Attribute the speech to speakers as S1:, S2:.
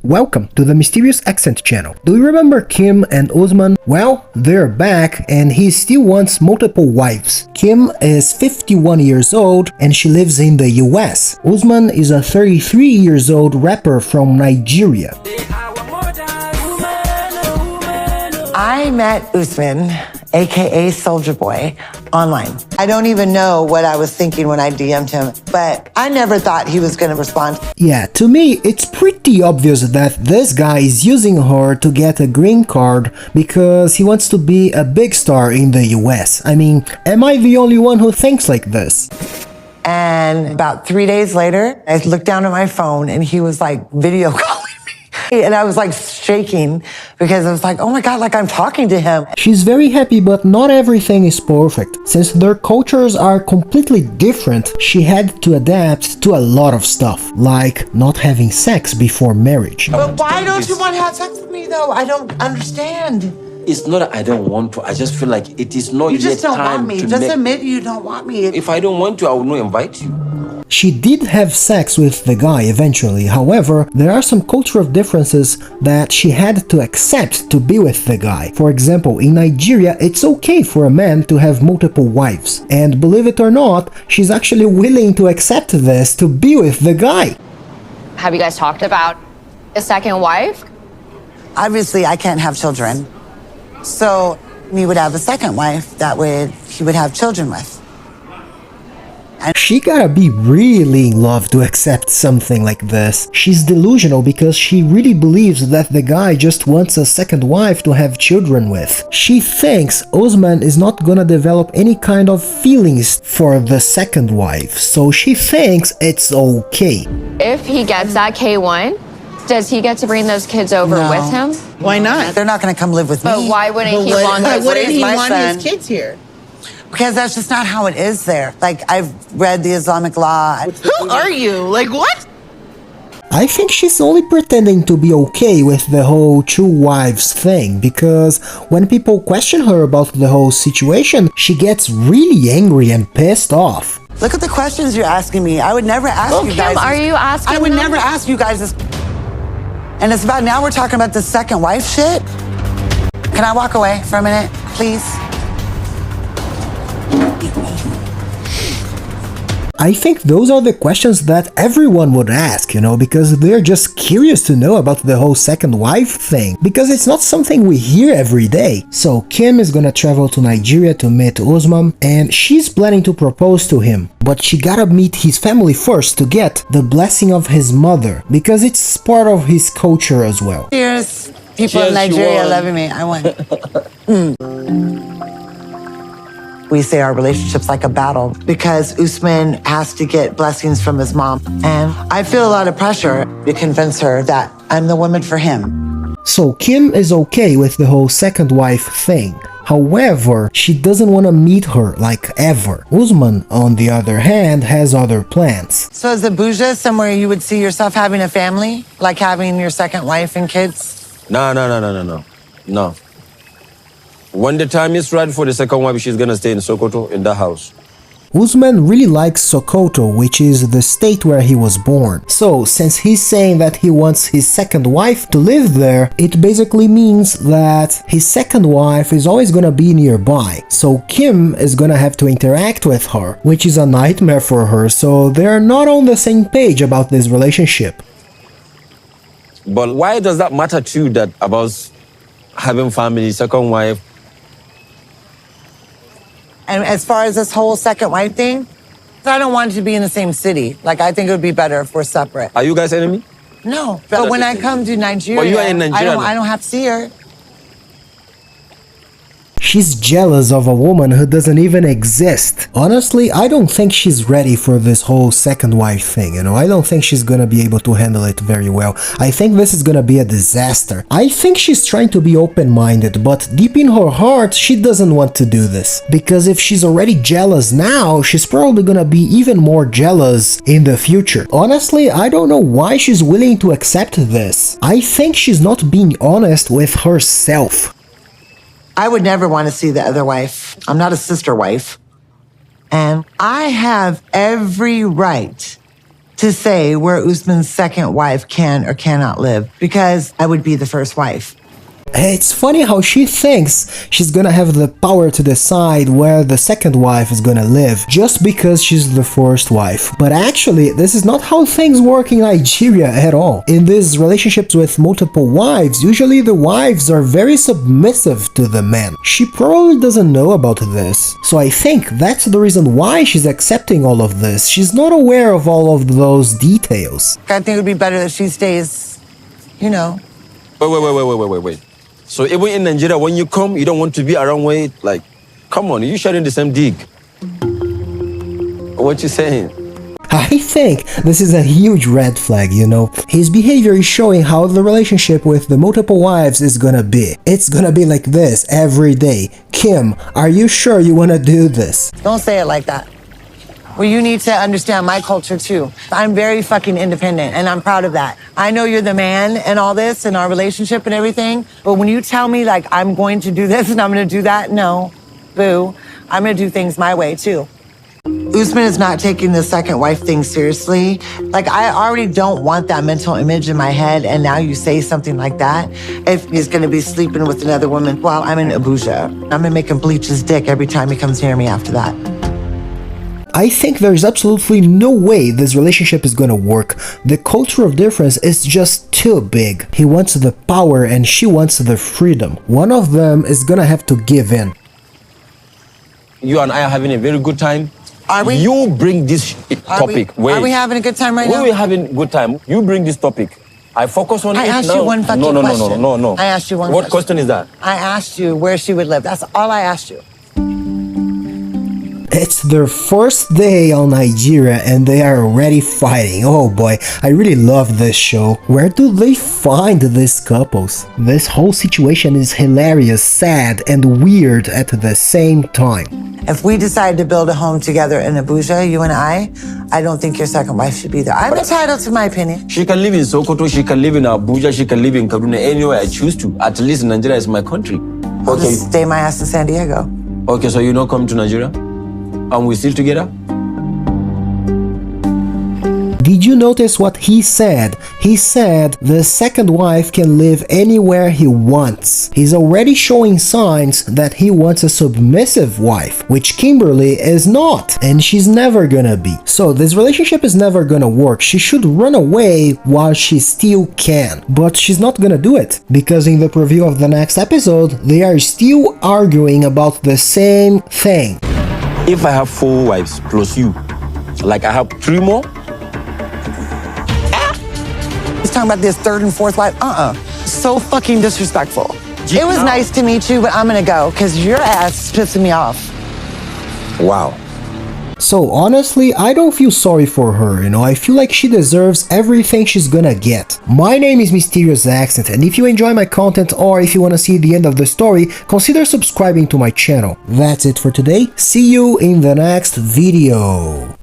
S1: Welcome to the Mysterious Accent channel. Do you remember Kim and Usman? Well, they're back and he still wants multiple wives. Kim is 51 years old and she lives in the US. Usman is a 33 years old rapper from Nigeria.
S2: I met Usman, aka Soulja Boy, online. I don't even know what I was thinking when I DM'd him, but I never thought he was gonna respond.
S1: Yeah, to me, it's pretty obvious that this guy is using her to get a green card because he wants to be a big star in the US. I mean, am I the only one who thinks like this?
S2: And about 3 days later, I looked down at my phone and he was like video calling me. And I was like shaking because I was like, oh my God, like I'm talking to him.
S1: She's very happy, but not everything is perfect. Since their cultures are completely different, she had to adapt to a lot of stuff, like not having sex before marriage.
S2: But why don't you want to have sex with me though? I don't understand.
S3: It's not that I don't want to. I just feel like it is not
S2: You just
S3: yet
S2: don't
S3: time
S2: want me.
S3: to
S2: Just
S3: make...
S2: admit you don't want me.
S3: If I don't want to, I will not invite you.
S1: She did have sex with the guy eventually, however, there are some cultural differences that she had to accept to be with the guy. For example, in Nigeria, it's okay for a man to have multiple wives. And believe it or not, she's actually willing to accept this to be with the guy.
S4: Have you guys talked about a second wife?
S2: Obviously, I can't have children. So he would have a second wife that he would have children with.
S1: She gotta be really in love to accept something like this. She's delusional because she really believes that the guy just wants a second wife to have children with. She thinks Usman is not gonna develop any kind of feelings for the second wife, so she thinks it's okay.
S4: If he gets that K1, does he get to bring those kids over
S2: No.
S4: with him?
S5: Why not?
S2: They're not going to come live with
S4: But
S2: me.
S4: why wouldn't he
S5: Why
S4: want those?
S5: wouldn't he
S2: my
S5: want
S2: son.
S5: his kids here?
S2: Because that's just not how it is there. Like, I've read the Islamic law.
S5: Who are you? Like, what?
S1: I think she's only pretending to be okay with the whole two wives thing, because when people question her about the whole situation, she gets really angry and pissed off.
S2: Look at the questions you're asking me. I would never ask
S4: Well,
S2: you
S4: Kim,
S2: guys.
S4: are you asking
S2: I would
S4: them?
S2: never ask you guys this. And it's about now we're talking about the second wife shit. Can I walk away for a minute, please?
S1: I think those are the questions that everyone would ask, because they're just curious to know about the whole second wife thing, because it's not something we hear every day. So Kim is gonna travel to Nigeria to meet Usman, and she's planning to propose to him, but she gotta meet his family first to get the blessing of his mother, because it's part of his culture as well.
S2: Cheers. People
S3: Cheers,
S2: in Nigeria
S3: you won.
S2: loving me. I won. We say our relationship's like a battle because Usman has to get blessings from his mom. And I feel a lot of pressure to convince her that I'm the woman for him.
S1: So Kim is okay with the whole second wife thing. However, she doesn't want to meet her, like, ever. Usman, on the other hand, has other plans.
S2: So is Abuja somewhere you would see yourself having a family? Like having your second wife and kids?
S3: No. When the time is right for the second wife, she's gonna stay in Sokoto, in that house.
S1: Usman really likes Sokoto, which is the state where he was born. So, since he's saying that he wants his second wife to live there, it basically means that his second wife is always gonna be nearby. So Kim is gonna have to interact with her, which is a nightmare for her, so they're not on the same page about this relationship.
S3: But why does that matter to you, that about having family, second wife?
S2: And as far as this whole second wife thing, I don't want it to be in the same city. Like, I think it would be better if we're separate.
S3: Are you guys enemy?
S2: No, but when I come to Nigeria,
S3: But you are in Nigeria
S2: I don't have to see her.
S1: She's jealous of a woman who doesn't even exist. Honestly, I don't think she's ready for this whole second wife thing, I don't think she's gonna be able to handle it very well. I think this is gonna be a disaster. I think she's trying to be open-minded, but deep in her heart, she doesn't want to do this. Because if she's already jealous now, she's probably gonna be even more jealous in the future. Honestly, I don't know why she's willing to accept this. I think she's not being honest with herself.
S2: I would never want to see the other wife. I'm not a sister wife. And I have every right to say where Usman's second wife can or cannot live because I would be the first wife.
S1: It's funny how she thinks she's gonna have the power to decide where the second wife is gonna live just because she's the first wife. But actually, this is not how things work in Nigeria at all. In these relationships with multiple wives, usually the wives are very submissive to the man. She probably doesn't know about this. So I think that's the reason why she's accepting all of this. She's not aware of all of those details.
S2: I think it would be better that she stays, you know.
S3: Wait. So even in Nigeria, when you come, you don't want to be around where, like, come on, you sharing the same dig. What you saying?
S1: I think this is a huge red flag, you know. His behavior is showing how the relationship with the multiple wives is gonna be. It's gonna be like this every day. Kim, are you sure you wanna do this?
S2: Don't say it like that. Well, you need to understand my culture too. I'm very fucking independent and I'm proud of that. I know you're the man and all this and our relationship and everything, but when you tell me like I'm going to do this and I'm going to do that, no, boo, I'm going to do things my way too. Usman is not taking the second wife thing seriously. Like, I already don't want that mental image in my head, and now you say something like that. If he's gonna be sleeping with another woman while I'm in Abuja, I'm gonna make him bleach his dick every time he comes near me after that.
S1: I think there's absolutely no way this relationship is gonna work. The cultural difference is just too big. He wants the power and she wants the freedom. One of them is gonna have to give in.
S3: You and I are having a very good time.
S2: Are we?
S3: You bring this topic. Wait.
S2: Are we having a good time right now?
S3: We're having a good time. You bring this topic. I focus on it now.
S2: I asked you one fucking question.
S3: No.
S2: I asked you one
S3: What question is that?
S2: I asked you where she would live. That's all I asked you.
S1: It's their first day on Nigeria and they are already fighting. Oh boy, I really love this show. Where do they find these couples? This whole situation is hilarious, sad, and weird at the same time.
S2: If we decide to build a home together in Abuja, you and I don't think your second wife should be there. I'm entitled to my opinion.
S3: She can live in Sokoto, she can live in Abuja, she can live in Kaduna, anywhere I choose to. At least Nigeria is my country.
S2: I'll just stay my ass in San Diego.
S3: Okay, so you not come to Nigeria? And we still together?
S1: Did you notice what he said? He said the second wife can live anywhere he wants. He's already showing signs that he wants a submissive wife, which Kimberly is not, and she's never gonna be. So this relationship is never gonna work. She should run away while she still can, but she's not gonna do it, because in the preview of the next episode, they are still arguing about the same thing.
S3: If I have 4 wives plus you, like I have 3 more?
S2: He's talking about this third and fourth wife. So fucking disrespectful. It was nice to meet you, but I'm gonna go because your ass is pissing me off.
S3: Wow.
S1: So honestly, I don't feel sorry for her, you know, I feel like she deserves everything she's gonna get. My name is Mysterious Accent, and if you enjoy my content or if you wanna see the end of the story, consider subscribing to my channel. That's it for today, see you in the next video.